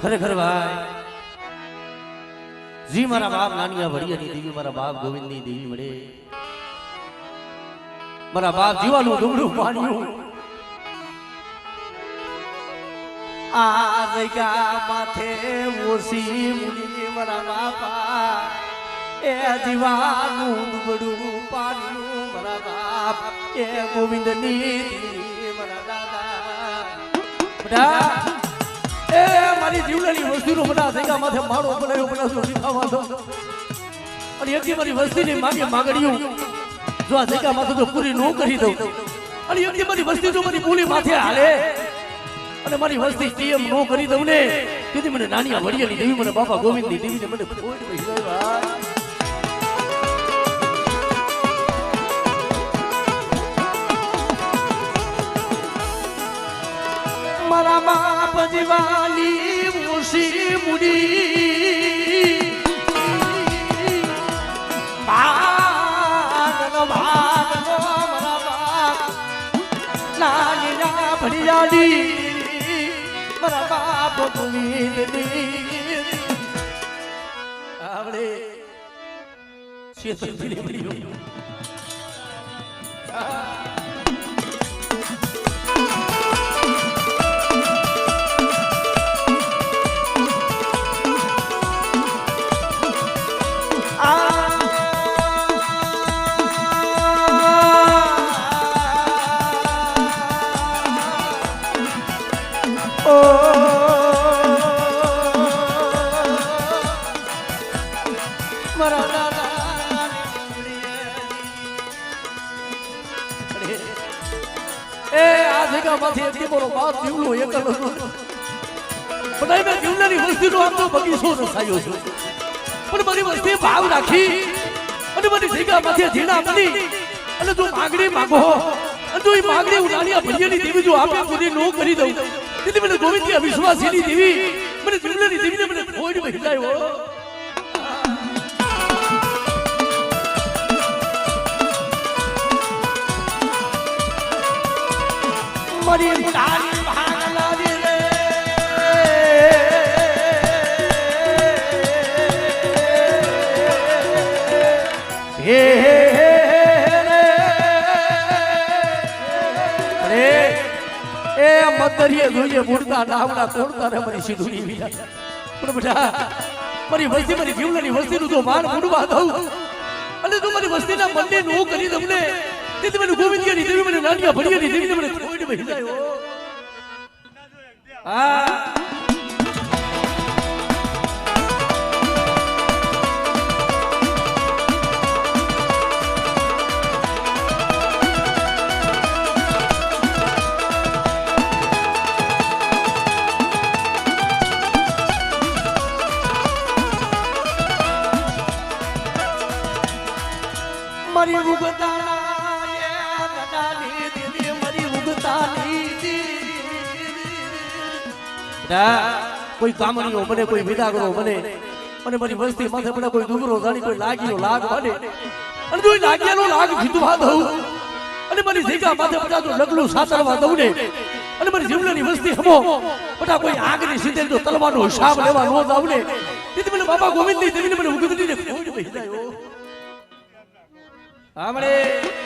ખરેખર ભાઈ જી મારા બાપ નાનિયા ભડિયાની દેવી મારા બાપ ગોવિંદની દેવી મળે મારા બાપ જીવાનું ડુંગળું પાણ્યું આ જગ્યા માથે ઓસી મુની મારા બાપા એ જીવાનું ડુંગળું પાણ્યું મારા બાપ એ ગોવિંદની દેવી મારા દાદા એ મારી જીવલાની વસ્તીનો બધા જગ્યા માથે મારો બનાવ્યો બનાવતો દીખાવા દો અને એકથી મારી વસ્તીની માગે માગણીઓ જો આ જગ્યા માથે તો પૂરી ન કરી દઉં અને એકથી મારી વસ્તી જો મારી પૂરી માથે હાલે અને મારી વસ્તી ટીએમ ન કરી દઉં ને તેથી મને નાનિયા વડિયાની દેવી મને બાપા ગોવિંદની દેવીને મને કોઈ મારા બાપ જીવાની મુસી મુડી ભાગનો ભાગનો મારા બાપ નાનિયા ભડિયાની મારા બાપ ગોવિંદની આવડે શેતરથી મળ્યો મારી વસ્તી ભાવ રાખી અને મારી જગ્યા માથે જીણા બની અને તું માગણી માંગો અને તું માગણી ઉનાળિયા ભડિયાની દેવી જો આપે પૂરી નો કરી દઉં તેથી મને ગોવિંદની અવિશ્વાસીની દેવી મને જીવલાની દેવીને મને કોઈ વહેલાયો મારી મુનારી ભાગલા દે રે હે અરે એ મતરીએ જોઈએ મૂળતા નાવડા તોડતા રે મારી સીધુની વિલા પણ બેટા મારી વસ્તી મારી જીવલાની વસ્તીનું તો માન મૂડવા દઉં અને તું મારી વસ્તીના મનને નો કરી દઉં ને તેથી મને ગોવિંદની દેવી મને નાનિયા ભડિયાની દેવીને મને કોઈ વહેલાયો હા મારી ઉગતાની દેવી મારી ઉગતાની કોઈ કામણીઓ બને કોઈ વિદાગરો બને અને મારી વસ્તી માથે બને કોઈ ડુંગરો જાણી કોઈ લાગીનો લાગ બને અને કોઈ લાગ્યાનો લાગ જીતવા દઉં અને મારી જગ્યા માથે બધા તો લગલું સાતરવા દઉં ને અને મારી જીવલાની વસ્તી હમો બધા કોઈ આગની સીધે તો તલવાનો હિસાબ લેવા નો જાવ ને તેથી મને બાપા ગોવિંદની દેવીને મને ઉગતીને કોઈ વહેલાયો આમળે